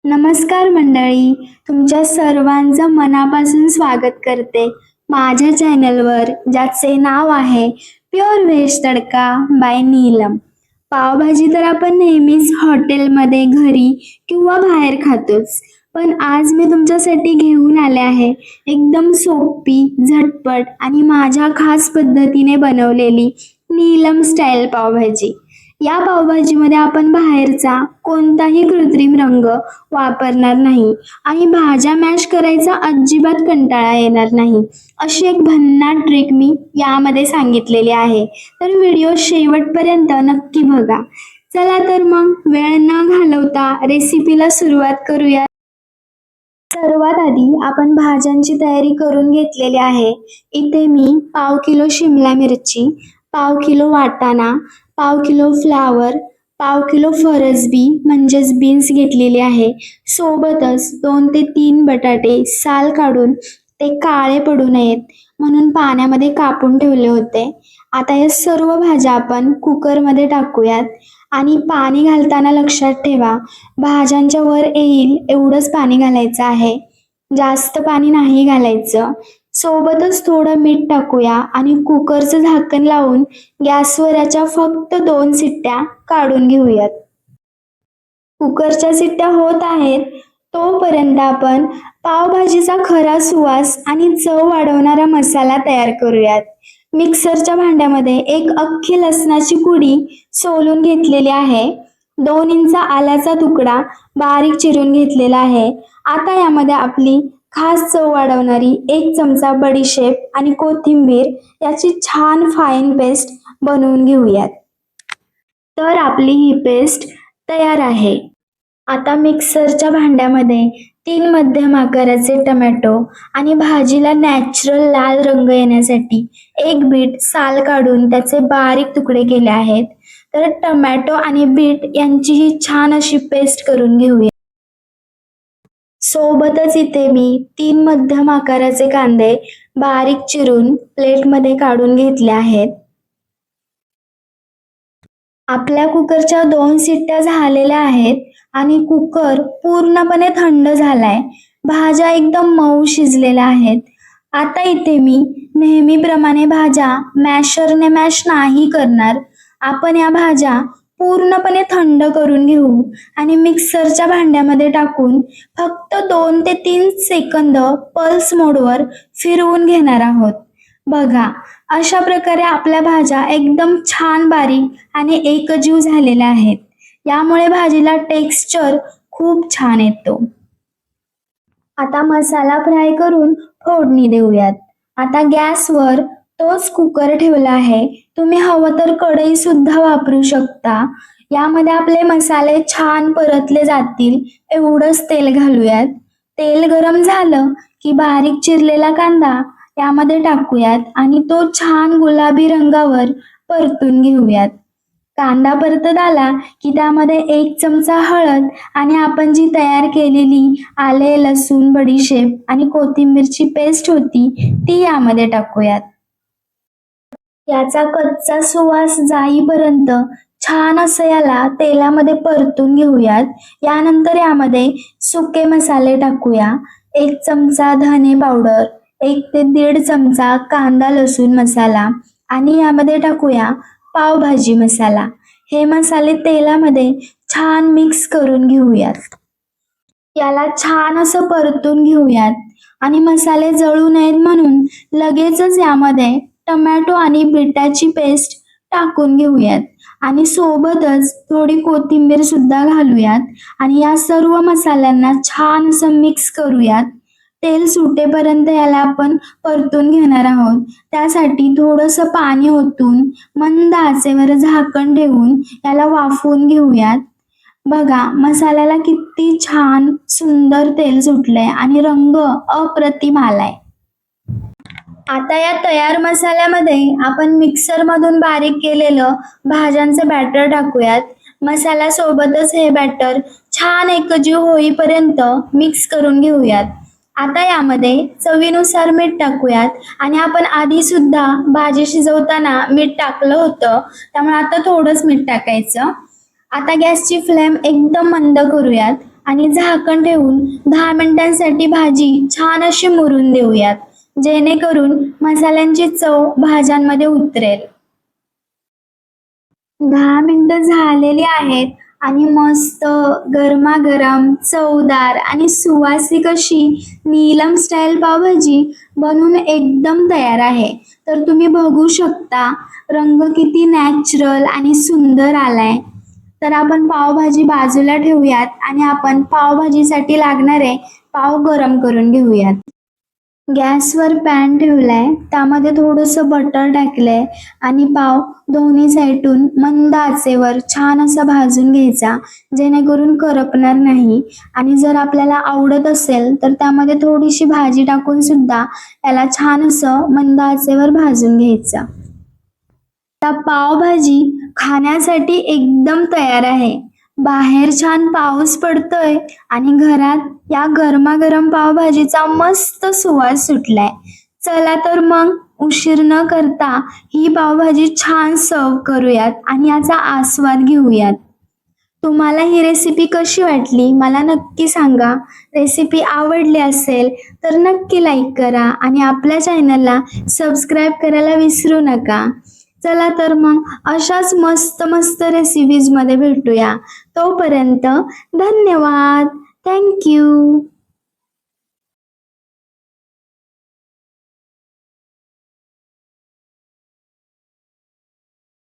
नमस्कार मंडळी, तुमच्या सर्वांचं मनापासून स्वागत करते माझ्या चॅनलवर, ज्याचे नाव आहे प्युअर व्हेज तडका बाय नीलम. पावभाजी तर आपण नेहमीच हॉटेलमध्ये, घरी किंवा बाहेर खातोच, पण आज मी तुमच्यासाठी घेऊन आले आहे एकदम सोपी, झटपट आणि माझ्या खास पद्धतीने बनवलेली नीलम स्टाईल पावभाजी. या पावभाजीमध्ये आपण बाहेरचा कोणताही कृत्रिम रंग वापरणार नाही आणि भाज्या मॅश करायचा अजिबात कंटाळा येणार नाही. अशी एक भन्नाट ट्रिक मी यामध्ये सांगितलेली आहे, तर व्हिडिओ शेवटपर्यंत नक्की बघा. चला तर मग वेळ न घालवता रेसिपीला सुरुवात करूया. सर्वात आधी आपण भाज्यांची तयारी करून घेतलेली आहे. इथे मी पाव किलो शिमला मिरची, पाव किलो वाटाणा, पाव किलो फ्लावर, पाव किलो फरसबी म्हणजेच बीन्स घेतलेले आहे. सोबतच 2 ते 3 बटाटे साल काढून ते काळे पडू नयेत म्हणून पाण्यामध्ये कापून ठेवले होते. आता या सर्व भाज्या आपण कुकरमध्ये टाकूयात आणि पाणी घालताना लक्षात ठेवा, भाज्यांच्या वर येईल एवढंच पाणी घालायचं आहे, जास्त पाणी नाही घालायचं. सोबतच थोडं मीठ टाकूया आणि कुकरचं झाकण लावून गॅसवर याच्या फक्त 2 शिट्ट्या काढून घेऊयात. कुकरच्या शिट्ट्या होत आहेत तोपर्यंत आपण पावभाजीचा खरा सुवास आणि चव वाढवणारा मसाला तयार करूयात. मिक्सरच्या भांड्यामध्ये 1 अख्खी लसणाची कुडी सोलून घेतलेली आहे. 2 इंच आल्याचा तुकडा बारीक चिरून घेतलेला आहे. आता यामध्ये आपली खास चव वाढवणारी 1 चमचा बडीशेप आणि कोथिंबीर याची छान फाईन पेस्ट बनवून घेऊयात. तर आपली ही पेस्ट तयार आहे. आता मिक्सरच्या भांड्यामध्ये 3 मध्यम आकाराचे टोमॅटो आणि भाजीला नॅचरल लाल रंग येण्यासाठी 1 बीट साल काढून त्याचे बारीक तुकडे केले आहेत. तर टोमॅटो आणि बीट यांचीही छान अशी पेस्ट करून घेऊया. सोबतच इथे मी 3 मध्यम आकाराचे कांदे बारीक चिरून प्लेटमध्ये काढून घेतले आहेत. आपल्या कुकरच्या 2 शिट्ट्या झालेल्या आहेत आणि कुकर पूर्णपणे थंड झालाय. भाज्या एकदम मऊ शिजलेल्या आहेत. आता इथे मी नेहमीप्रमाणे भाज्या मॅशरने मॅश नाही करणार. आपण या भाज्या पूर्णपणे थंड करून घेऊ आणि मिक्सरच्या भांड्यामध्ये टाकून फक्त 2 ते 3 सेकंद पल्स मोडवर फिरवून घेणार आहोत. बघा, अशा प्रकारे आपल्या भाज्या एकदम छान बारीक आणि एकजीव झालेल्या आहेत. यामुळे भाजीला टेक्स्चर खूप छान येतो. आता मसाला फ्राय करून फोडणी देऊयात. आता गॅसवर तोच कुकर ठेवला आहे. तुम्ही हवं तर कढई सुद्धा वापरू शकता. यामध्ये आपले मसाले छान परतले जातील एवढंच तेल घालूयात. तेल गरम झालं की बारीक चिरलेला कांदा यामध्ये टाकूयात आणि तो छान गुलाबी रंगावर परतून घेऊयात. कांदा परतत आला की त्यामध्ये 1 चमचा हळद आणि आपण जी तयार केलेली आले, लसूण, बडीशेप आणि कोथिंबीरची पेस्ट होती ती यामध्ये टाकूयात. याचा कच्चा सुवास जाईपर्यंत छान असं याला तेलामध्ये परतून घेऊयात. यानंतर यामध्ये सुके मसाले टाकूया. 1 चमचा धने पावडर, 1 ते 1.5 चमचा कांदा लसूण मसाला आणि यामध्ये टाकूया पावभाजी मसाला. हे मसाले तेलामध्ये छान मिक्स करून घेऊयात. याला छान असं परतून घेऊयात आणि मसाले जळू नयेत म्हणून लगेचच यामध्ये टोमॅटो आणि बीटाची पेस्ट टाकून घेऊयात आणि सोबतच थोडी कोथिंबीर सुद्धा घालूयात आणि या सर्व मसाल्यांना छान असं मिक्स करूयात. तेल सुटेपर्यंत याला आपण परतून घेणार आहोत. त्यासाठी थोडंसं पाणी ओतून मंद आचेवर झाकण ठेवून याला वाफवून घेऊयात. बघा, मसाल्याला किती छान सुंदर तेल सुटलंय आणि रंग अप्रतिम आलाय. आता या तयार मसाल्यामध्ये आपण मिक्सरमधून बारीक केलेलं भाज्यांचे बॅटर टाकूयात. मसाला सोबतच हे बॅटर छान एकजीव होईपर्यंत मिक्स करून घेऊयात. आता यामध्ये चवीनुसार मीठ टाकूयात आणि आपण आधी सुद्धा भाजी शिजवताना मीठ टाकलं होतं, त्यामुळे आता थोडंच मीठ टाकायचं. आता गॅसची फ्लेम एकदम मंद करूयात आणि झाकण ठेवून 10 मिनिटांसाठी भाजी छान अशी मुरून देऊयात, जेणेकरून मसाल्यांची चव भाज्यांमध्ये उतरेल. 10 मिनिटं झालेली आहेत आणि मस्त गरमागरम चवदार आणि सुवासिक अशी नीलम स्टाईल पावभाजी बनवून एकदम तयार आहे. तर तुम्ही बघू शकता रंग किती नॅचरल आणि सुंदर आलाय. तर आपण पावभाजी बाजूला ठेवूयात आणि आपण पावभाजीसाठी लागणारे पाव गरम करून घेऊयात. गॅसवर पॅन ठेवलाय, त्यामध्ये थोडंसं बटर टाकलंय आणि पाव दोन्ही साईडून मंद आचेवर छान असा भाजून घ्यायचा, जेणेकरून करपणार नाही. आणि जर आपल्याला आवडत असेल तर त्यामध्ये थोडीशी भाजी टाकून सुद्धा याला छान असं मंद आचेवर भाजून घ्यायचं. आता पावभाजी खाण्यासाठी एकदम तयार आहे. बाहेर छान पाऊस पडतोय आणि घरात या गरमागरम पावभाजीचा मस्त सुवास सुटलाय. चला तर मग उशीर न करता ही पावभाजी छान सर्व करूयात आणि याचा आस्वाद घेऊयात. तुम्हाला ही रेसिपी कशी वाटली मला नक्की सांगा. रेसिपी आवडली असेल तर नक्की लाईक करा आणि आपल्या चॅनलला सबस्क्राईब करायला विसरू नका. चला तर मग अशाच मस्त मस्त रेसिपीजमध्ये भेटूया. तोपर्यंत धन्यवाद. थँक्यू.